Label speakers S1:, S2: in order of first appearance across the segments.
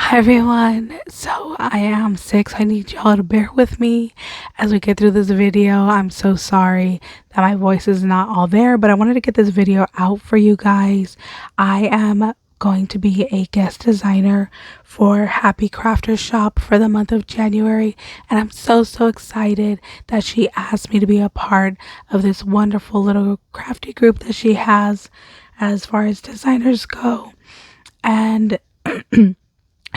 S1: Hi everyone, so I am sick, so I need y'all to bear with me as we get through this video. I'm so sorry that my voice is not all there, but I wanted to get this video out for you guys. I am going to be a guest designer for Happy Crafters Shop for the month of January, and I'm so excited that she asked me to be a part of this wonderful little crafty group that she has as far as designers go. And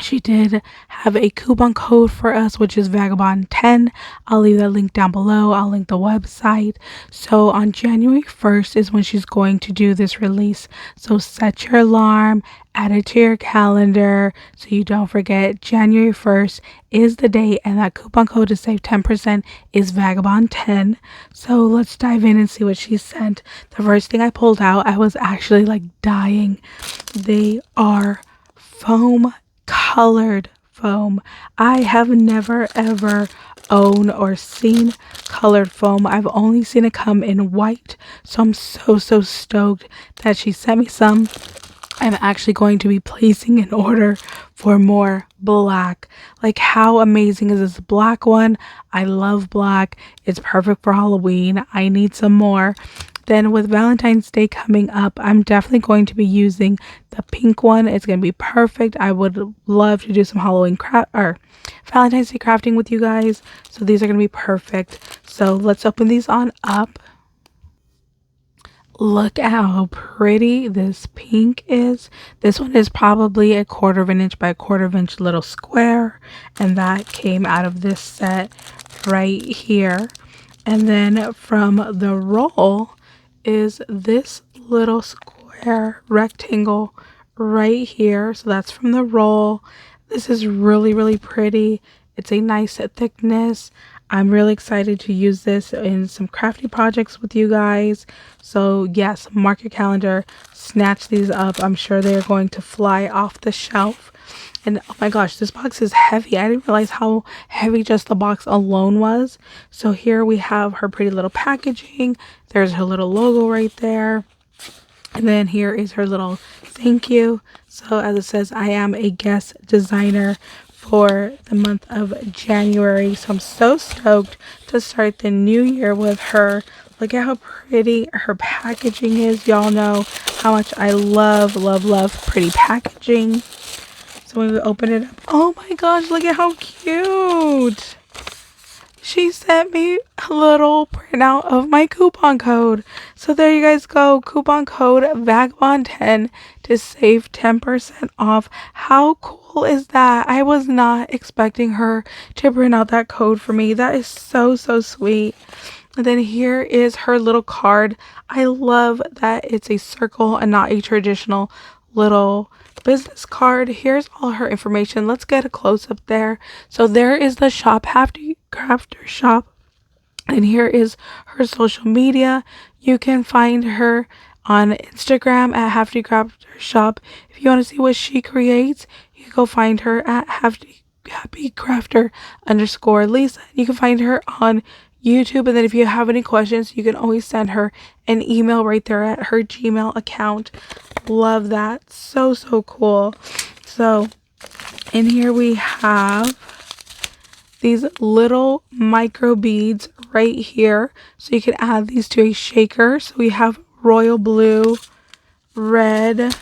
S1: she did have a coupon code for us, which is VAGABOND10. I'll leave that link down below. I'll link the website. So on January 1st is when she's going to do this release. So set your alarm, add it to your calendar so you don't forget. January 1st is the date, and that coupon code to save 10% is VAGABOND10. So let's dive in and see what she sent. The first thing I pulled out, I was actually like dying. They are foam colored foam. I have never ever owned or seen colored foam. I've only seen it come in white, so I'm so stoked that she sent me some. I'm actually going to be placing an order for more black. Like, how amazing is this black one? I love black. It's perfect for Halloween. I need some more. Then with Valentine's Day coming up, I'm definitely going to be using the pink one. It's going to be perfect. I would love to do some Halloween craft or Valentine's Day crafting with you guys. So these are going to be perfect. So let's open these on up. Look at how pretty this pink is. This one is probably a 1/4 inch by 1/4 inch little square, and that came out of this set right here. And then from the roll is this little square rectangle right here. So that's from the roll. This is really pretty. It's a nice thickness. I'm really excited to use this in some crafty projects with you guys. So yes, mark your calendar, snatch these up. I'm sure they're going to fly off the shelf. And oh my gosh, this box is heavy. I didn't realize how heavy just the box alone was. So here we have her pretty little packaging. There's her little logo right there. And then here is her little thank you. So as it says, I am a guest designer for the month of January. So I'm so stoked to start the new year with her. Look at how pretty her packaging is. Y'all know how much I love pretty packaging. So when we open it up, oh my gosh, look at how cute. She sent me a little printout of my coupon code. So there you guys go. Coupon code VAGABOND10 to save 10% off. How cool is that? I was not expecting her to print out that code for me. That is so sweet. And then here is her little card. I love that it's a circle and not a traditional little business card. Here's all her information. Let's get a close-up there. So there is the shop, Happy Crafter Shop, and here is her social media. You can find her on Instagram at Happy Crafter Shop. If you want to see what she creates, you can go find her at Happy Crafter _Lisa. You can find her on YouTube, and then if you have any questions, you can always send her an email right there at her Gmail account. Love that. So cool. So in here we have these little micro beads right here, so you can add these to a shaker. So we have royal blue, red,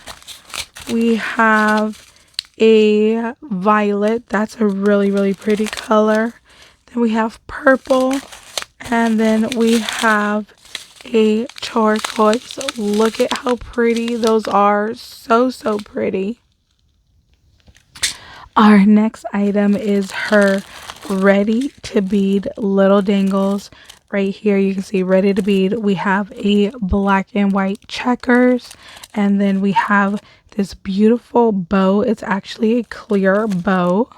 S1: we have a violet. That's a really pretty color. Then we have purple, and then we have a turquoise. Look at how pretty those are. So pretty. Our next item is her ready to bead little dangles. Right here you can see ready to bead. We have a black and white checkers, and then we have this beautiful bow. It's actually a clear bow.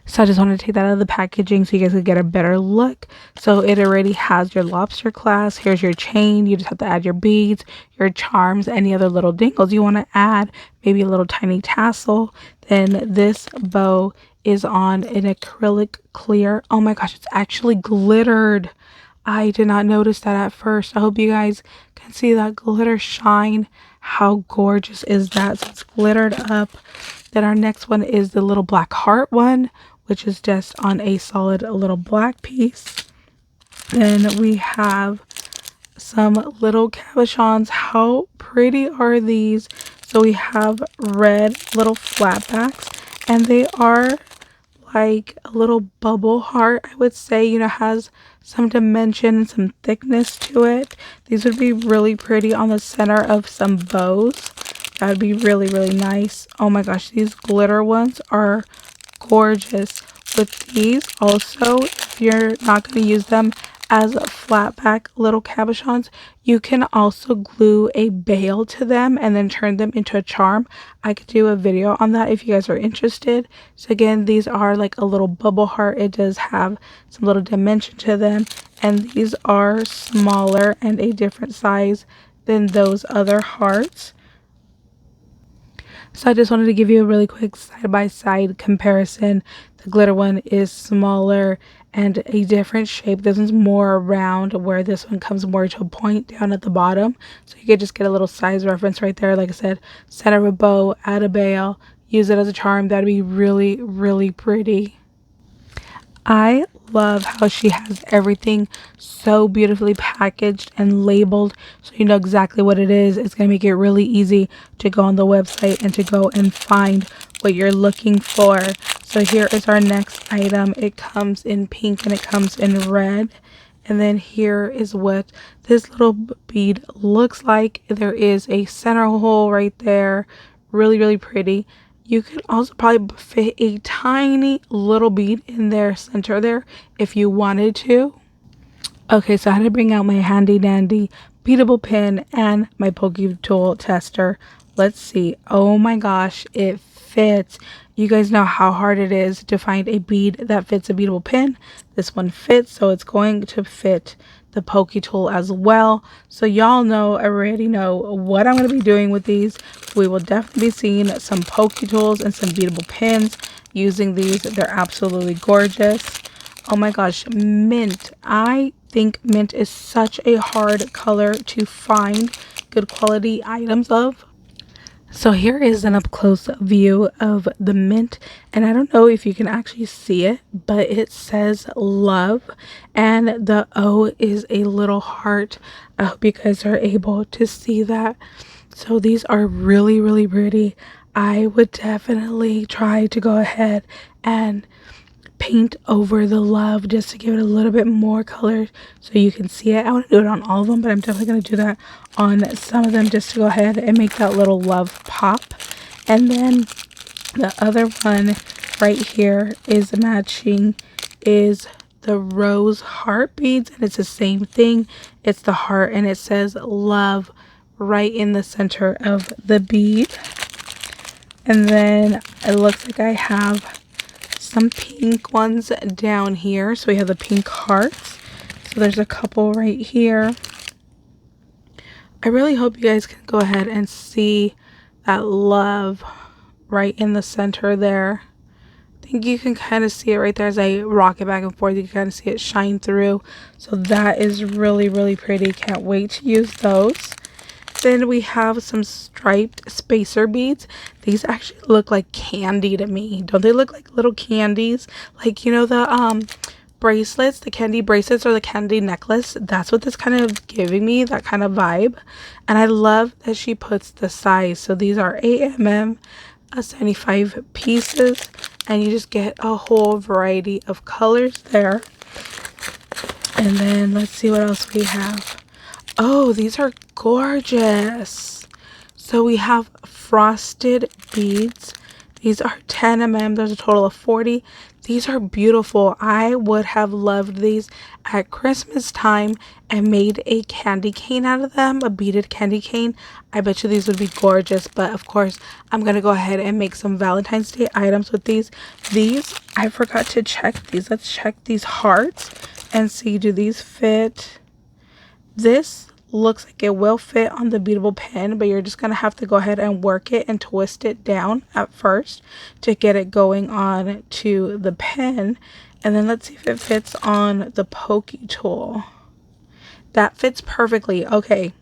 S1: So I just want to take that out of the packaging so you guys could get a better look. So it already has your lobster clasp. Here's your chain. You just have to add your beads, your charms, any other little dingles you want to add. Maybe a little tiny tassel. Then this bow is on an acrylic clear. Oh my gosh, it's actually glittered. I did not notice that at first. I hope you guys can see that glitter shine. How gorgeous is that? So it's glittered up. Then our next one is the little black heart one, which is just on a solid little black piece. Then we have some little cabochons. How pretty are these? So we have red little flatbacks, and they are like a little bubble heart, I would say. You know, has some dimension and some thickness to it. These would be really pretty on the center of some bows. That would be really, really nice. Oh my gosh, these glitter ones are gorgeous. With these also, if you're not going to use them as flat back little cabochons, you can also glue a bail to them and then turn them into a charm. I could do a video on that if you guys are interested. So again, these are like a little bubble heart. It does have some little dimension to them, and these are smaller and a different size than those other hearts. So I just wanted to give you a really quick side-by-side comparison. The glitter one is smaller and a different shape. This one's more round, where this one comes more to a point down at the bottom. So you could just get a little size reference right there. Like I said, center of a bow, add a bail, use it as a charm. That'd be really, really pretty. I love how she has everything so beautifully packaged and labeled, so you know exactly what it is. It's going to make it really easy to go on the website and to go and find what you're looking for. So here is our next item. It comes in pink and it comes in red. And then here is what this little bead looks like. There is a center hole right there. Really, really pretty. You could also probably fit a tiny little bead in their center there if you wanted to. Okay, so I had to bring out my handy dandy beadable pin and my Pokie tool tester. Let's see. Oh my gosh, it fits. You guys know how hard it is to find a bead that fits a beadable pin. This one fits, so it's going to fit the Pokie tool as well. So y'all already know what I'm going to be doing with these. We will definitely be seeing some Pokie tools and some beadable pins using these. They're absolutely gorgeous. Oh my gosh, mint. I think mint is such a hard color to find good quality items of. So here is an up close view of the mint, and I don't know if you can actually see it, but it says love, and the O is a little heart. I hope you guys are able to see that. So these are really, really pretty. I would definitely try to go ahead and paint over the love just to give it a little bit more color so you can see it. I want to do it on all of them, but I'm definitely going to do that on some of them just to go ahead and make that little love pop. And then the other one right here is matching is the rose heart beads, and it's the same thing. It's the heart and it says love right in the center of the bead. And then it looks like I have some pink ones down here. So we have the pink hearts. So there's a couple right here. I really hope you guys can go ahead and see that love right in the center there. I think you can kind of see it right there as I rock it back and forth. You can kind of see it shine through. So that is really, really pretty. Can't wait to use those. Then we have some striped spacer beads. These actually look like candy to me. Don't they look like little candies? Like, you know, the bracelets, the candy bracelets or the candy necklace. That's what this kind of giving me, that kind of vibe. And I love that she puts the size. So these are 8mm, 75 pieces. And you just get a whole variety of colors there. And then let's see what else we have. Oh, these are gorgeous. So we have frosted beads. These are 10mm. There's a total of 40. These are beautiful. I would have loved these at Christmas time and made a candy cane out of them, a beaded candy cane. I bet you these would be gorgeous. But of course, I'm going to go ahead and make some Valentine's Day items with these. These, I forgot to check these. Let's check these hearts and see, do these fit? This looks like it will fit on the beadable pen, but you're just going to have to go ahead and work it and twist it down at first to get it going on to the pen. And then let's see if it fits on the Pokie tool. That fits perfectly. Okay,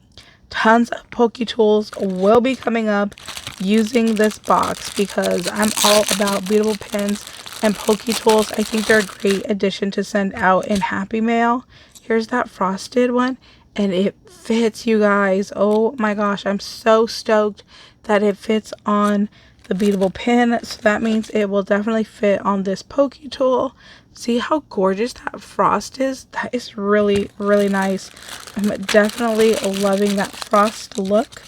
S1: tons of Pokie tools will be coming up. using this box because I'm all about beadable pins and Pokie tools. I think they're a great addition to send out in Happy Mail. Here's that frosted one, and it fits, you guys. Oh my gosh, I'm so stoked that it fits on the beadable pin. So that means it will definitely fit on this Pokie tool. See how gorgeous that frost is? That is really, really nice. I'm definitely loving that frost look.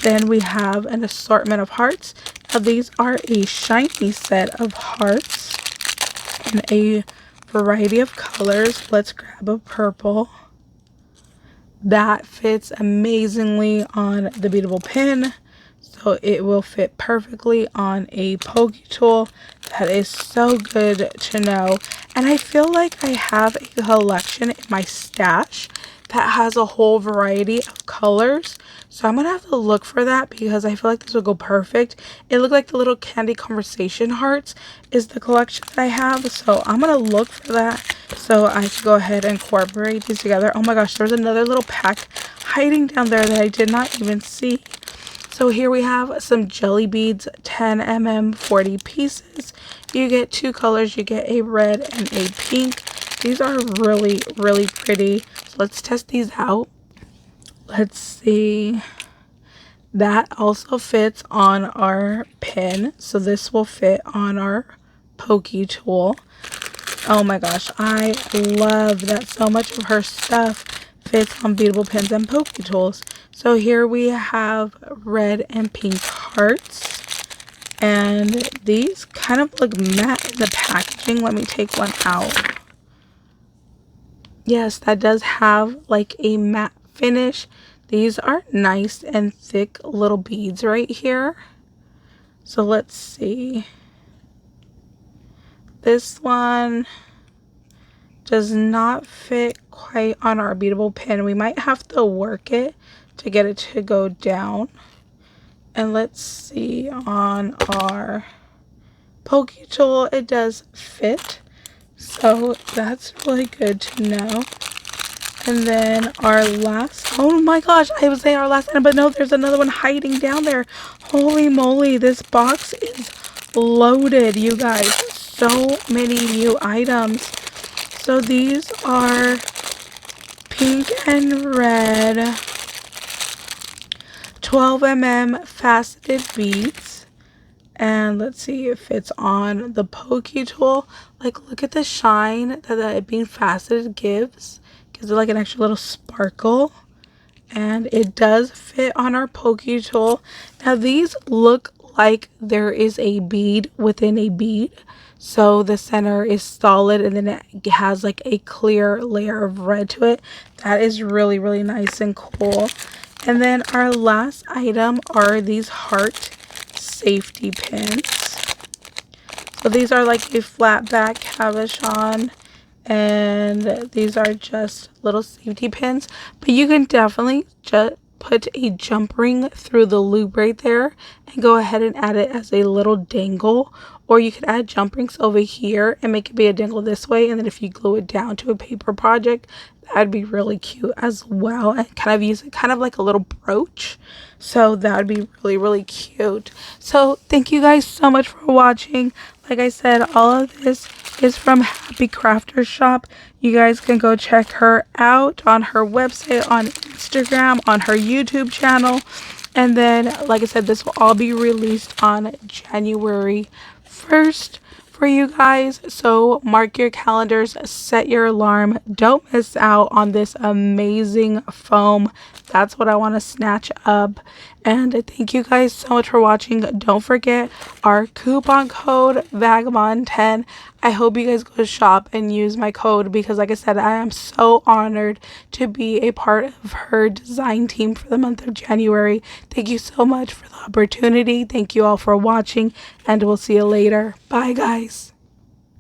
S1: Then we have an assortment of hearts. Now these are a shiny set of hearts in a variety of colors. Let's grab a purple. That fits amazingly on the beadable pin. So it will fit perfectly on a Pokie tool. That is so good to know. And I feel like I have a collection in my stash that has a whole variety of colors. So I'm going to have to look for that because I feel like this will go perfect. It looked like the little candy conversation hearts is the collection that I have. So I'm going to look for that so I can go ahead and incorporate these together. Oh my gosh, there's another little pack hiding down there that I did not even see. So here we have some jelly beads, 10 mm, 40 pieces. You get two colors. You get a red and a pink. These are really, really pretty. So let's test these out. Let's see. That also fits on our pin. So this will fit on our Pokie tool. Oh my gosh, I love that so much of her stuff fits on beadable pins and Pokie tools. So here we have red and pink hearts. And these kind of look matte in the packaging. Let me take one out. Yes, that does have like a matte finish. These are nice and thick little beads right here. So let's see. This one does not fit quite on our beadable pin. We might have to work it to get it to go down. And let's see, on our Pokie tool, it does fit. So that's really good to know. And then our last, oh my gosh, I would say our last item, but no, there's another one hiding down there. Holy moly, this box is loaded, you guys. So many new items. So these are pink and red 12 mm faceted beads. And let's see if it's on the Pokie tool. Like, look at the shine that it being faceted gives. Gives it like an extra little sparkle. And it does fit on our Pokie tool. Now these look like there is a bead within a bead. So the center is solid and then it has like a clear layer of red to it. That is really, really nice and cool. And then our last item are these heart safety pins. So these are like a flat back cabochon, and these are just little safety pins, but you can definitely just put a jump ring through the loop right there and go ahead and add it as a little dangle, or you could add jump rings over here and make it be a dangle this way, and then if you glue it down to a paper project, that'd be really cute as well, and kind of use it kind of like a little brooch. So that would be really, really cute. So thank you guys so much for watching. Like I said, all of this is from Happy Crafter Shop. You guys can go check her out on her website, on Instagram, on her YouTube channel. And then, like I said, this will all be released on January 1st for you guys. So mark your calendars, set your alarm. Don't miss out on this amazing foam. That's what I want to snatch up. And thank you guys so much for watching. Don't forget our coupon code VAGABOND10. I hope you guys go shop and use my code because, like I said, I am so honored to be a part of her design team for the month of January. Thank you so much for the opportunity. Thank you all for watching, and we'll see you later. Bye, guys.